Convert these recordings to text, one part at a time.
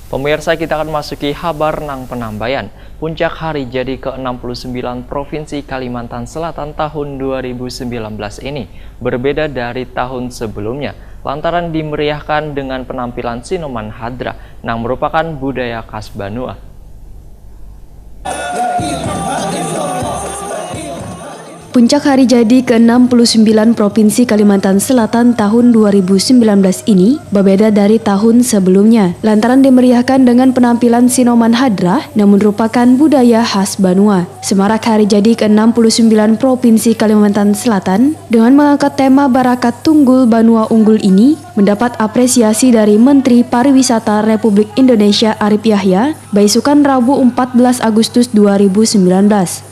Pemirsa, kita akan masuki kabar nang penambayan. Puncak hari jadi ke-69 Provinsi Kalimantan Selatan tahun 2019 ini berbeda dari tahun sebelumnya lantaran dimeriahkan dengan penampilan Sinoman Hadra yang merupakan budaya khas Banua. Puncak hari jadi ke-69 Provinsi Kalimantan Selatan tahun 2019 ini berbeda dari tahun sebelumnya lantaran dimeriahkan dengan penampilan Sinoman Hadra yang merupakan budaya khas Banua. Semarak hari jadi ke-69 Provinsi Kalimantan Selatan dengan mengangkat tema Barakat Tunggul Banua Unggul ini mendapat apresiasi dari Menteri Pariwisata Republik Indonesia Arif Yahya beisukan Rabu 14 Agustus 2019.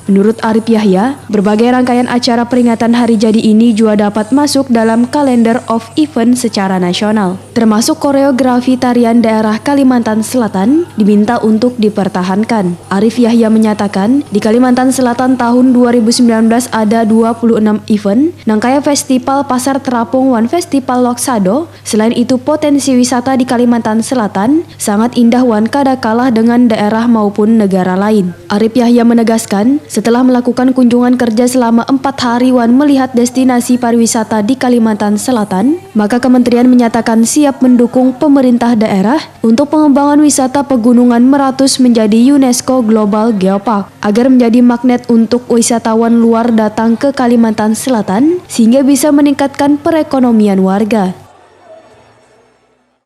Menurut Arif Yahya, berbagai rangkaian acara peringatan hari jadi ini juga dapat masuk dalam kalender of event secara nasional. Termasuk koreografi tarian daerah Kalimantan Selatan diminta untuk dipertahankan. Arif Yahya menyatakan, di Kalimantan Selatan tahun 2019 ada 26 event, nangkaya Festival Pasar Terapung Wan Festival Loksado. Selain itu, potensi wisata di Kalimantan Selatan sangat indah wan kada kalah dengan daerah maupun negara lain. Arif Yahya menegaskan, setelah melakukan kunjungan kerja selama 4 hari wan melihat destinasi pariwisata di Kalimantan Selatan, maka kementerian menyatakan siap mendukung pemerintah daerah untuk pengembangan wisata pegunungan Meratus menjadi UNESCO Global Geopark agar menjadi magnet untuk wisatawan luar datang ke Kalimantan Selatan sehingga bisa meningkatkan perekonomian warga.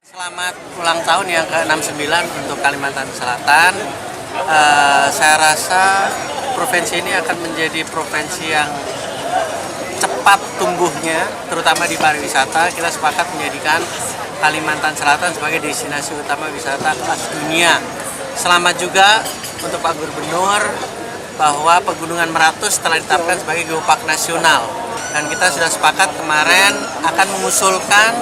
Selamat ulang tahun yang ke-69 untuk Kalimantan Selatan. Saya rasa provinsi ini akan menjadi provinsi yang cepat tumbuhnya, terutama di pariwisata. Kita sepakat menjadikan Kalimantan Selatan sebagai destinasi utama wisata kelas dunia. Selamat juga untuk Pak Gubernur bahwa Pegunungan Meratus telah ditetapkan sebagai geopark nasional. Dan kita sudah sepakat kemarin akan mengusulkan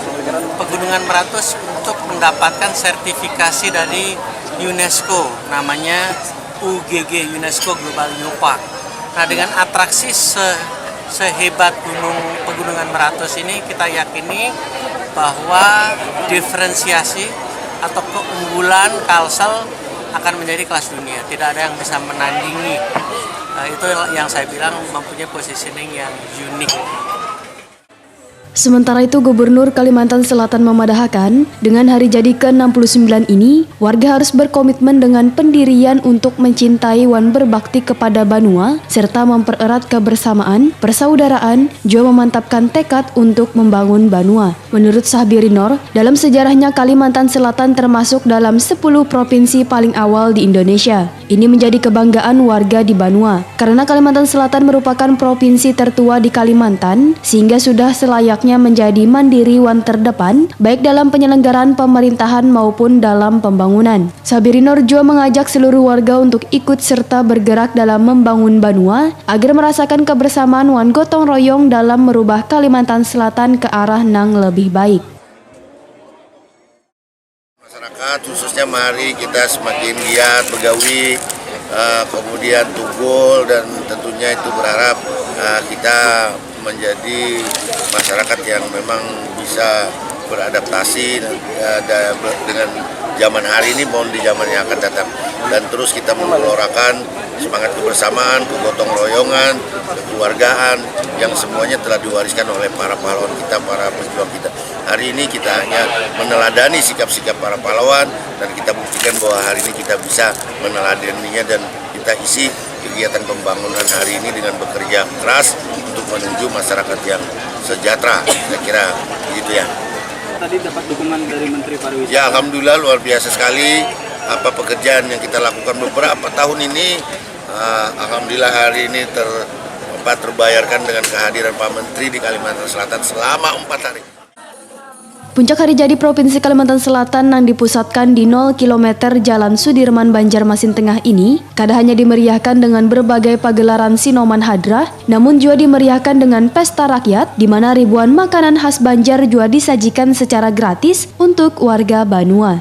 Pegunungan Meratus untuk mendapatkan sertifikasi dari UNESCO, namanya UGG, UNESCO Global Geopark. Nah, dengan atraksi sehebat Pegunungan Meratus ini, kita yakini bahwa diferensiasi atau keunggulan Kalsel akan menjadi kelas dunia. Tidak ada yang bisa menandingi. Itu yang saya bilang mempunyai positioning yang unik. Sementara itu, Gubernur Kalimantan Selatan memadahkan, dengan hari jadi ke-69 ini, warga harus berkomitmen dengan pendirian untuk mencintai wan berbakti kepada Banua, serta mempererat kebersamaan, persaudaraan, juga memantapkan tekad untuk membangun Banua. Menurut Sahbirinor, dalam sejarahnya Kalimantan Selatan termasuk dalam 10 provinsi paling awal di Indonesia. Ini menjadi kebanggaan warga di Banua, karena Kalimantan Selatan merupakan provinsi tertua di Kalimantan, sehingga sudah selayaknya menjadi mandiri wan terdepan baik dalam penyelenggaraan pemerintahan maupun dalam pembangunan. Sahbirinor juga mengajak seluruh warga untuk ikut serta bergerak dalam membangun Banua agar merasakan kebersamaan wan gotong royong dalam merubah Kalimantan Selatan ke arah nang lebih baik. Masyarakat khususnya mari kita semakin giat bergawi, kemudian tunggul, dan tentunya itu berharap kita menjadi masyarakat yang memang bisa beradaptasi dengan zaman hari ini maupun di zaman yang akan datang, dan terus kita menggelorakan semangat kebersamaan, kegotong royongan, kekeluargaan yang semuanya telah diwariskan oleh para pahlawan kita, para pejuang kita. Hari ini kita hanya meneladani sikap-sikap para pahlawan, dan kita buktikan bahwa hari ini kita bisa meneladaninya, dan kita isi kegiatan pembangunan hari ini dengan bekerja keras untuk menuju masyarakat yang sejahtera. Saya kira begitu ya. Tadi dapat dukungan dari Menteri Pariwisata. Ya, alhamdulillah luar biasa sekali apa pekerjaan yang kita lakukan beberapa tahun ini. Alhamdulillah hari ini terbayarkan dengan kehadiran Pak Menteri di Kalimantan Selatan selama 4 hari. Puncak hari jadi Provinsi Kalimantan Selatan yang dipusatkan di 0 km Jalan Sudirman Banjarmasin Tengah ini kada hanya dimeriahkan dengan berbagai pagelaran Sinoman Hadra, namun juga dimeriahkan dengan pesta rakyat di mana ribuan makanan khas Banjar juga disajikan secara gratis untuk warga Banua.